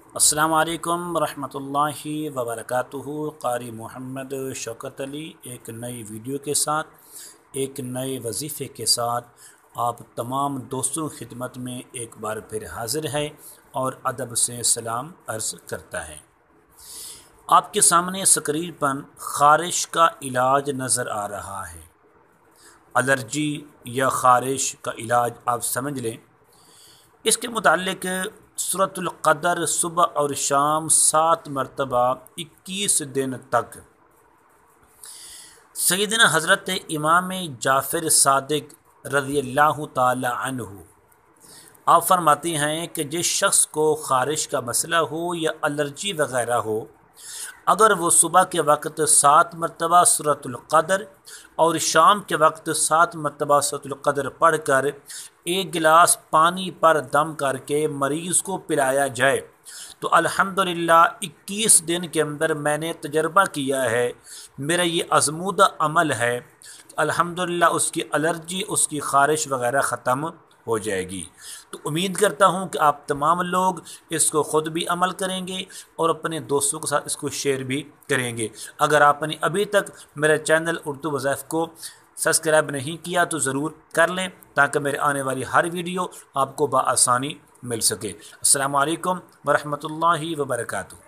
السلام علیکم ورحمۃ اللہ وبرکاتہ۔ قاری محمد شوکت علی ایک نئی ویڈیو کے ساتھ، ایک نئے وظیفے کے ساتھ آپ تمام دوستوں کی خدمت میں ایک بار پھر حاضر ہے اور ادب سے سلام عرض کرتا ہے۔ آپ کے سامنے اسکرین پر خارش کا علاج نظر آ رہا ہے۔ الرجی یا خارش کا علاج آپ سمجھ لیں۔ اس کے متعلق سورۃ القدر صبح اور شام 7 مرتبہ 21 دن تک سیدنا حضرت امام جعفر صادق رضی اللہ تعالی عنہ آپ فرماتی ہیں کہ جس شخص کو خارش کا مسئلہ ہو یا الرجی وغیرہ ہو، اگر وہ صبح کے وقت 7 مرتبہ سورۃ القدر اور شام کے وقت 7 مرتبہ سورۃ القدر پڑھ کر 1 گلاس پانی پر دم کر کے مریض کو پلایا جائے تو الحمدللہ 21 دن کے اندر میں نے تجربہ کیا ہے، میرا یہ آزمودہ عمل ہے، الحمدللہ اس کی الرجی، اس کی خارش وغیرہ ختم ہو جائے گی۔ تو امید کرتا ہوں کہ آپ تمام لوگ اس کو خود بھی عمل کریں گے اور اپنے دوستوں کے ساتھ اس کو شیئر بھی کریں گے۔ اگر آپ نے ابھی تک میرے چینل اردو وظائف کو سبسکرائب نہیں کیا تو ضرور کر لیں تاکہ میرے آنے والی ہر ویڈیو آپ کو بآسانی مل سکے۔ السلام علیکم ورحمۃ اللہ وبرکاتہ۔